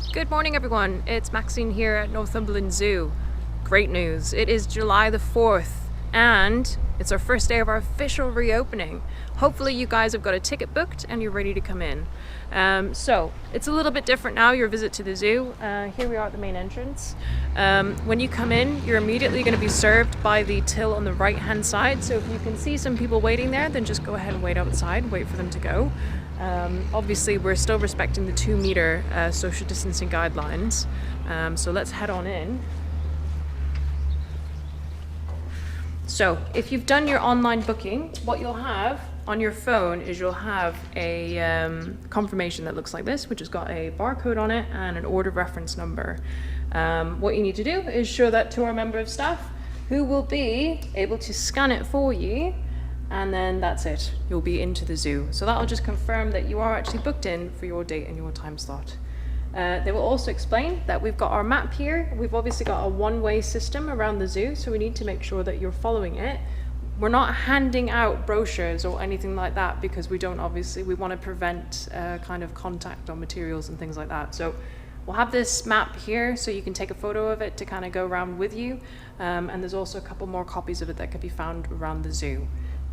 Good morning everyone, it's Maxine here at Northumberland Zoo. Great news, it is July the 4th and it's our first day of our official reopening. Hopefully you guys have got a ticket booked and you're ready to come in. So it's a little bit different now, your visit to the zoo. Here we are at the main entrance. When you come in, you're immediately going to be served by the till on the right hand side. So if you can see some people waiting there, then just go ahead and wait outside, wait for them to go. Obviously we're still respecting the 2-meter social distancing guidelines, so let's head on in. So if you've done your online booking, what you'll have on your phone is you'll have a confirmation that looks like this, which has got a barcode on it and an order reference number. What you need to do is show that to our member of staff, who will be able to scan it for you, and then that's it, you'll be into the zoo. So that'll just confirm that you are actually booked in for your date and your time slot. They will also explain that we've got our map here. We've obviously got a one-way system around the zoo, so we need to make sure that you're following it. We're not handing out brochures or anything like that because we want to prevent kind of contact on materials and things like that. So we'll have this map here so you can take a photo of it to kind of go around with you. And there's also a couple more copies of it that could be found around the zoo.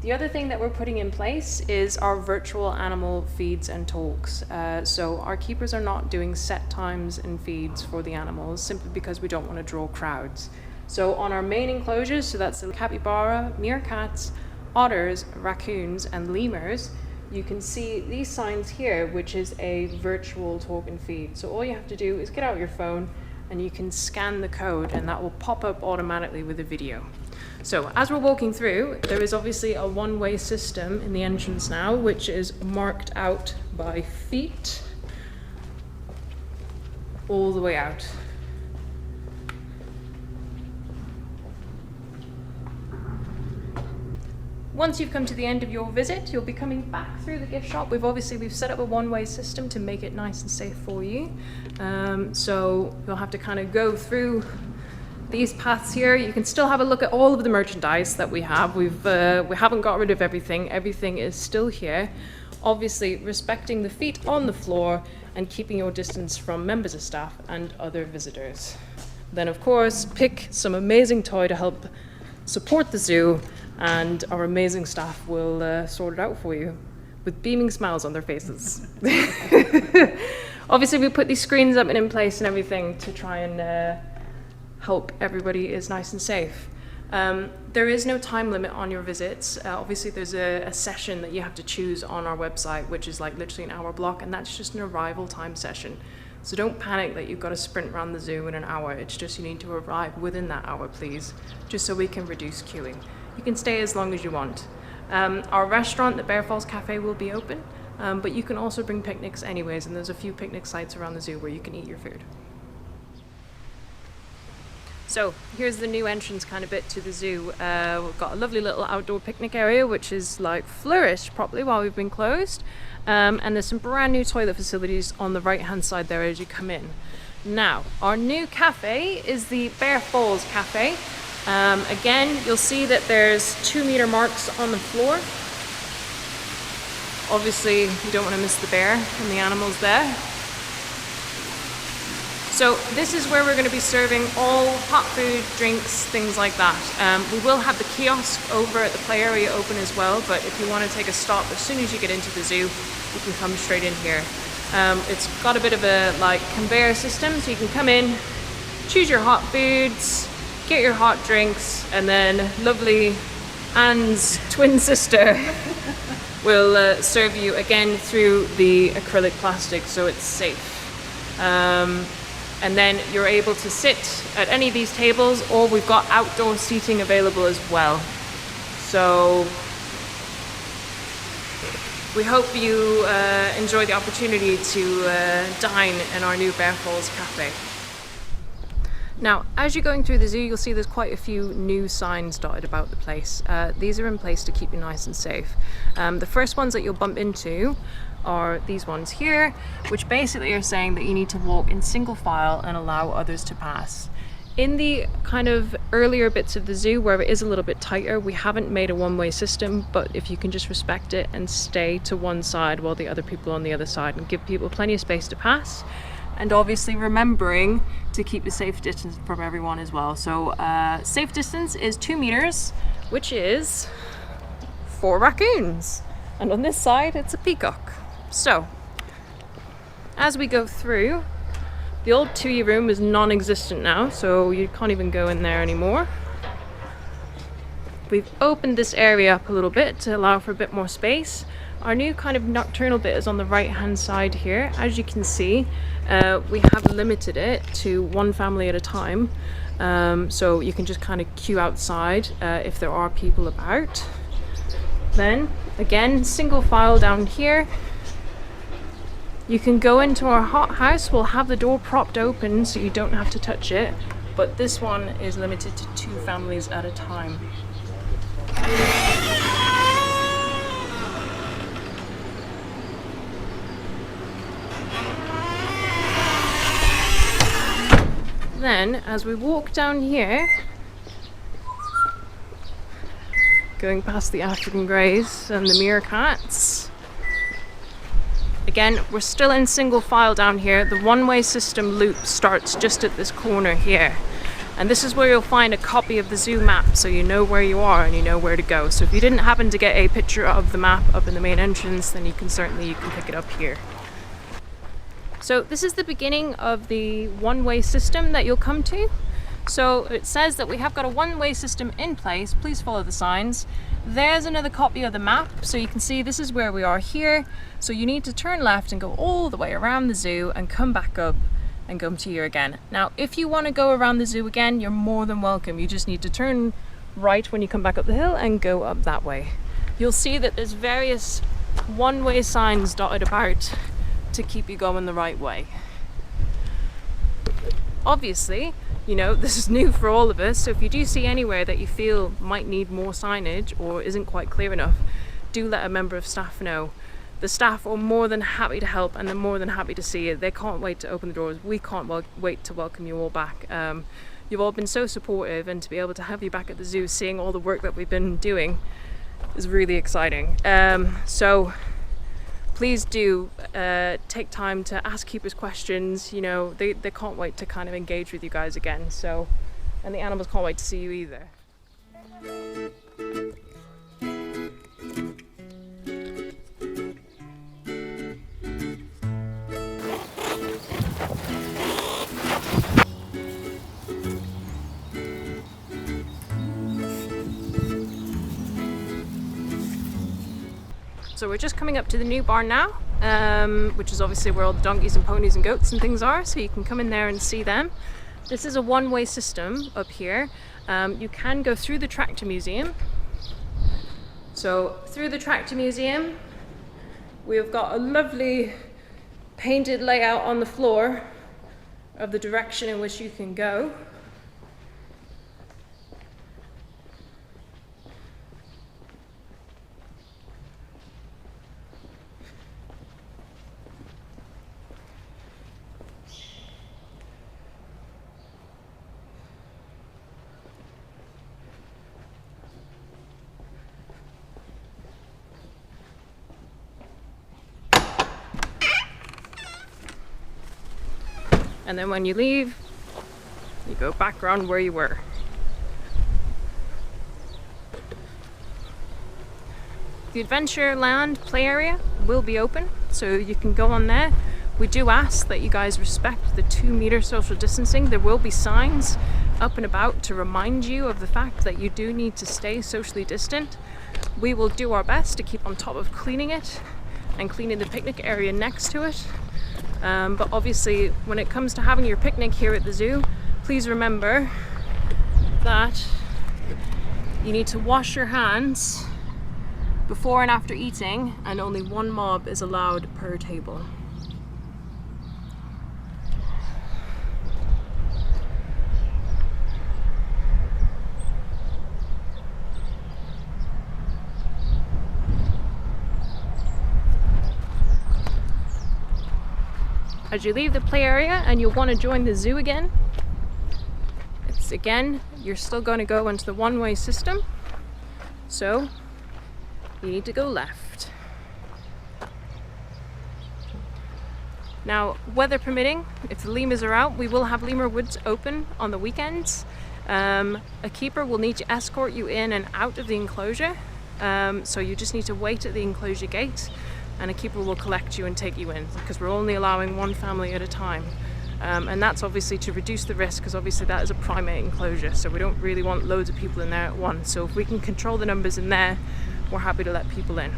The other thing that we're putting in place is our virtual animal feeds and talks. So our keepers are not doing set times and feeds for the animals simply because we don't want to draw crowds. So on our main enclosures, so that's the capybara, meerkats, otters, raccoons and lemurs, you can see these signs here, which is a virtual talk and feed. So all you have to do is get out your phone and you can scan the code and that will pop up automatically with a video. So as we're walking through, there is obviously a one-way system in the entrance now, which is marked out by feet all the way out. Once you've come to the end of your visit, you'll be coming back through the gift shop. We've set up a one-way system to make it nice and safe for you. So you'll have to kind of go through these paths here. You can still have a look at all of the merchandise that we have. We haven't got rid of everything. Everything is still here. Obviously respecting the feet on the floor and keeping your distance from members of staff and other visitors. Then of course, pick some amazing toy to help support the zoo, and our amazing staff will sort it out for you with beaming smiles on their faces. Obviously we put these screens up and in place and everything to try and help everybody is nice and safe. There is no time limit on your visits. Obviously there's a session that you have to choose on our website, which is like literally an hour block, and that's just an arrival time session. So don't panic that you've got to sprint around the zoo in an hour. It's just you need to arrive within that hour, please, just so we can reduce queuing. You can stay as long as you want. Our restaurant, the Bear Falls Cafe, will be open, but you can also bring picnics anyways, and there's a few picnic sites around the zoo where you can eat your food. So here's the new entrance kind of bit to the zoo. We've got a lovely little outdoor picnic area, which is like flourished properly while we've been closed. And there's some brand new toilet facilities on the right hand side there as you come in. Now, our new cafe is the Bear Falls Cafe. Again, you'll see that there's 2-meter marks on the floor. Obviously, you don't want to miss the bear and the animals there. So this is where we're going to be serving all hot food, drinks, things like that. We will have the kiosk over at the play area open as well, but if you want to take a stop as soon as you get into the zoo, you can come straight in here. It's got a bit of a conveyor system, so you can come in, choose your hot foods, get your hot drinks, and then lovely Anne's twin sister will serve you again through the acrylic plastic, so it's safe. And then you're able to sit at any of these tables, or we've got outdoor seating available as well. So we hope you enjoy the opportunity to dine in our new Bear Falls Cafe. Now, as you're going through the zoo, you'll see there's quite a few new signs dotted about the place. These are in place to keep you nice and safe. The first ones that you'll bump into are these ones here, which basically are saying that you need to walk in single file and allow others to pass. In the kind of earlier bits of the zoo where it is a little bit tighter, we haven't made a one-way system, but if you can just respect it and stay to one side while the other people on the other side and give people plenty of space to pass, and obviously remembering to keep a safe distance from everyone as well. So safe distance is 2 meters, which is 4 raccoons. And on this side, it's a peacock. So as we go through, the old Tui room is non-existent now, so you can't even go in there anymore. We've opened this area up a little bit to allow for a bit more space. Our new kind of nocturnal bit is on the right hand side here. As you can see, we have limited it to 1 family at a time. So you can just kind of queue outside if there are people about. Then again, single file down here. You can go into our hothouse. We'll have the door propped open so you don't have to touch it. But this one is limited to 2 families at a time. Then, as we walk down here, going past the African greys and the meerkats, again, we're still in single file down here. The one-way system loop starts just at this corner here. And this is where you'll find a copy of the zoo map, so you know where you are and you know where to go. So if you didn't happen to get a picture of the map up in the main entrance, then you can pick it up here. So this is the beginning of the one-way system that you'll come to. So it says that we have got a one-way system in place. Please follow the signs. There's another copy of the map, so you can see this is where we are here. So you need to turn left and go all the way around the zoo and come back up and come to here again. Now, if you want to go around the zoo again, you're more than welcome. You just need to turn right when you come back up the hill and go up that way. You'll see that there's various one-way signs dotted about to keep you going the right way. Obviously, you know, this is new for all of us, so if you do see anywhere that you feel might need more signage or isn't quite clear enough, do let a member of staff know. The staff are more than happy to help, and they're more than happy to see it. They can't wait to open the doors. We can't wait to welcome you all back. You've all been so supportive, and to be able to have you back at the zoo, seeing all the work that we've been doing, is really exciting. So please do take time to ask keepers questions. You know, they can't wait to kind of engage with you guys again. So, and the animals can't wait to see you either. So we're just coming up to the new barn now, which is obviously where all the donkeys and ponies and goats and things are, so you can come in there and see them. This is a one-way system up here. You can go through the tractor museum. So through the tractor museum, we've got a lovely painted layout on the floor of the direction in which you can go. And then when you leave, you go back around where you were. The Adventureland play area will be open, so you can go on there. We do ask that you guys respect the 2-meter social distancing. There will be signs up and about to remind you of the fact that you do need to stay socially distant. We will do our best to keep on top of cleaning it and cleaning the picnic area next to it. But obviously, when it comes to having your picnic here at the zoo, please remember that you need to wash your hands before and after eating, and only 1 mob is allowed per table. As you leave the play area and you'll want to join the zoo again, you're still going to go into the one-way system, so you need to go left. Now, weather permitting, if the lemurs are out, we will have Lemur Woods open on the weekends. A keeper will need to escort you in and out of the enclosure. So you just need to wait at the enclosure gate, and a keeper will collect you and take you in, because we're only allowing one family at a time. And that's obviously to reduce the risk, because obviously that is a primate enclosure, so we don't really want loads of people in there at once. So if we can control the numbers in there, we're happy to let people in.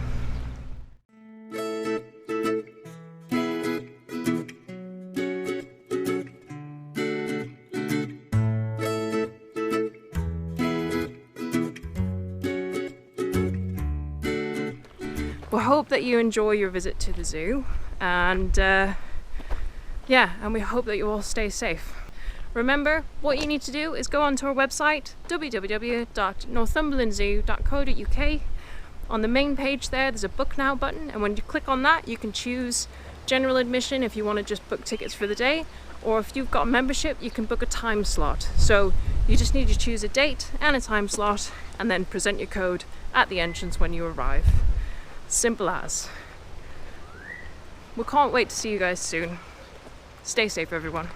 We hope that you enjoy your visit to the zoo, and and we hope that you all stay safe. Remember, what you need to do is go onto our website, www.northumberlandzoo.co.uk. On the main page there's a book now button, and when you click on that, you can choose general admission if you want to just book tickets for the day, or if you've got a membership, you can book a time slot. So you just need to choose a date and a time slot, and then present your code at the entrance when you arrive. Simple as. We can't wait to see you guys soon. Stay safe, everyone.